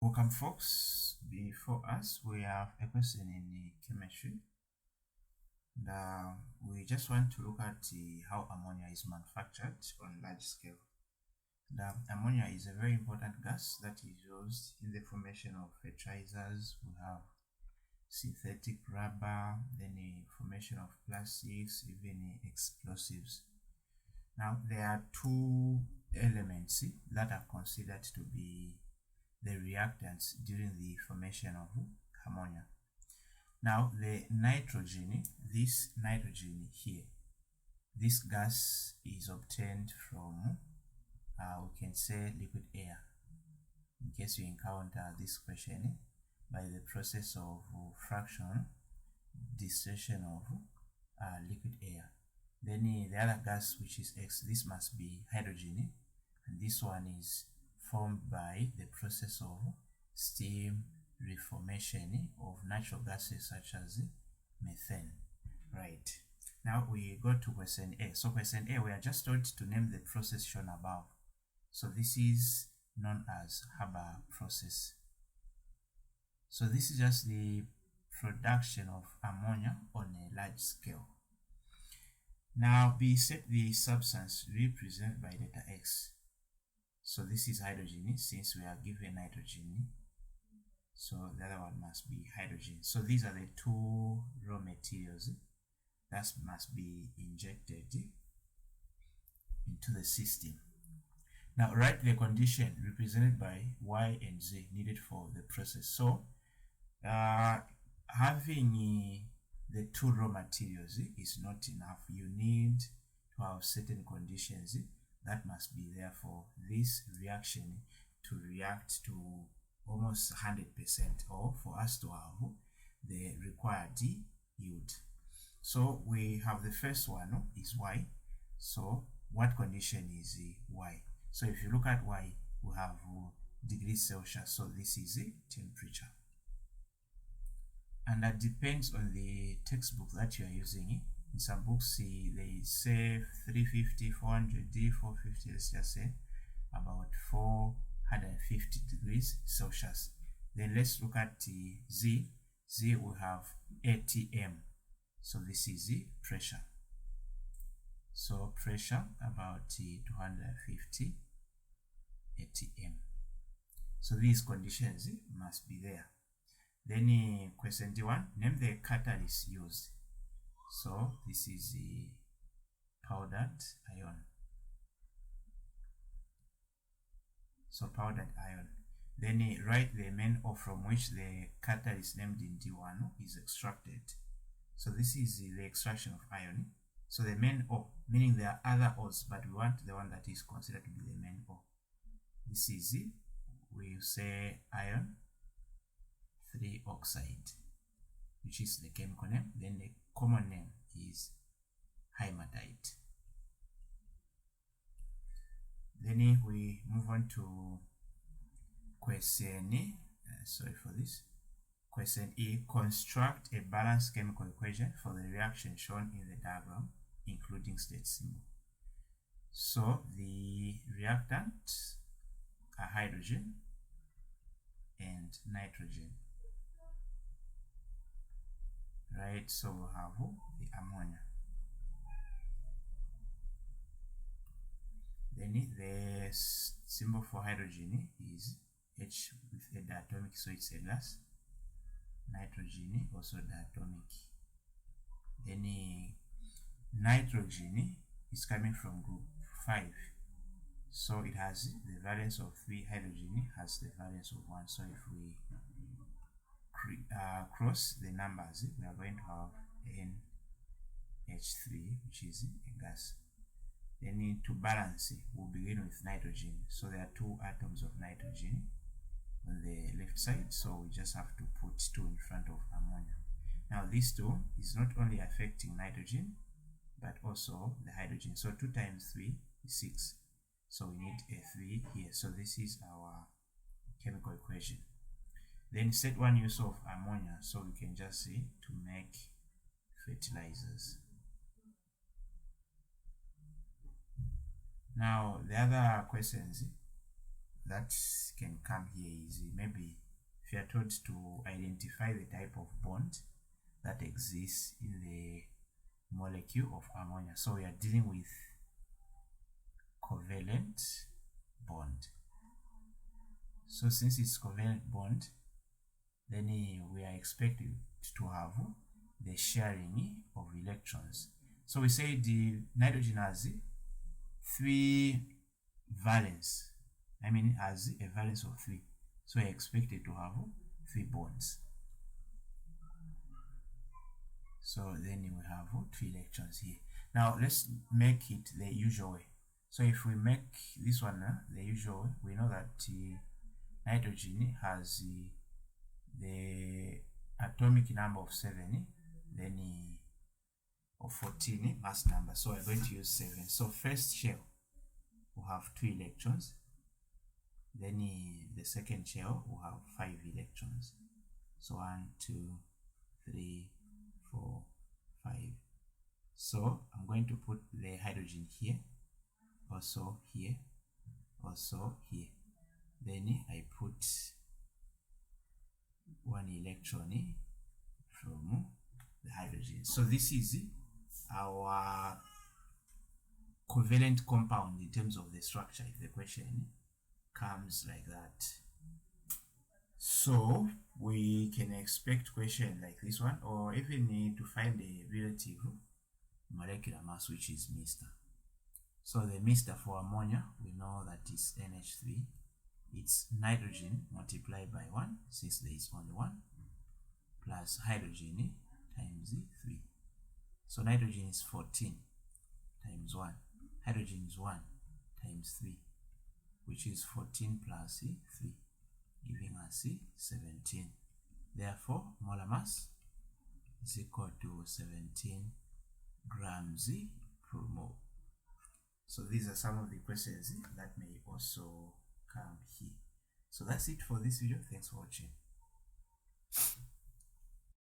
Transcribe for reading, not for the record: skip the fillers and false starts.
Welcome folks. Before us we have a question in chemistry. We just want to look at how ammonia is manufactured on large scale. Ammonia is a very important gas that is used in the formation of fertilizers. We have synthetic rubber, then the formation of plastics, even explosives. Now there are two elements that are considered to be the reactants during the formation of ammonia. Now the nitrogen, this nitrogen here, this gas is obtained from, we can say, liquid air. In case you encounter this question, by the process of fraction distillation of liquid air. Then the other gas, which is X, this must be hydrogen, and this one is formed by the process of steam reformation of natural gases such as methane. Right. Now we go to question A. So question A, we are just told to name the process shown above. So this is known as Haber process. So this is just the production of ammonia on a large scale. Now B, set the substance represented by delta X. So this is hydrogen, since we are given nitrogen, so the other one must be hydrogen. So these are the two raw materials that must be injected into the system. Now write the condition represented by Y and Z needed for the process. So having the two raw materials is not enough. You need to have certain conditions that must be there for this reaction to react to almost 100%, or for us to have the required yield. So we have the first one is Y. So what condition is Y? So if you look at Y, we have degrees Celsius. So this is the temperature. And that depends on the textbook that you are using. In some books, they say 350, 400, 450, let's just say about 450 degrees Celsius. Then let's look at Z. Z will have atm. So this is the pressure. So pressure about 250 atm. So these conditions must be there. Then question D1, name the catalyst used. So this is the powdered iron. So powdered iron. Then write the main ore from which the catalyst named in D1 is extracted. So this is the extraction of iron. So the main ore, meaning there are other ores, but we want the one that is considered to be the main ore. This is we say iron 3 oxide, which is the chemical name. Then the common name is hematite. Then we move on to question E. Sorry for this. Question E, construct a balanced chemical equation for the reaction shown in the diagram, including state symbol. So the reactants are hydrogen and nitrogen. Right, so we have the ammonia. Then the symbol for hydrogen is H with a diatomic, so it's a gas. Nitrogen also diatomic. Then nitrogen is coming from group 5. So it has the valence of 3, hydrogen has the valence of 1. So if we cross the numbers, we are going to have NH3, which is a gas. Then to balance, we'll begin with nitrogen. So there are 2 atoms of nitrogen on the left side, so we just have to put 2 in front of ammonia. Now this 2 is not only affecting nitrogen, but also the hydrogen. So 2 times 3 is 6. So we need a 3 here. So this is our chemical equation. Then set one use of ammonia, so we can just say to make fertilizers. Now the other questions that can come here is maybe if you are told to identify the type of bond that exists in the molecule of ammonia. So we are dealing with covalent bond. So since it's covalent bond, then we are expected to have the sharing of electrons. So we say the nitrogen has 3 valence. I mean, it has a valence of 3. So we are expected to have 3 bonds. So then we have 2 electrons here. Now let's make it the usual way. So if we make this one the usual way, we know that nitrogen has the atomic number of 7, then of 14 mass number. So we're going to use 7. So first shell will have 2 electrons. Then the second shell will have 5 electrons. So 1, 2, 3, 4, 5. So I'm going to put the hydrogen here, also here, also here. Then I put 1 electron from the hydrogen. So this is our covalent compound in terms of the structure, if the question comes like that. So we can expect question like this one, or even need to find the relative molecular mass, which is Mr. So the Mr for ammonia, we know that is NH3. It's nitrogen multiplied by 1, since there is only 1, plus hydrogen times 3. So nitrogen is 14 times 1. Hydrogen is 1 times 3, which is 14 plus 3, giving us 17. Therefore, molar mass is equal to 17 grams per mole. So these are some of the questions that may also come here. So that's it for this video. Thanks for watching.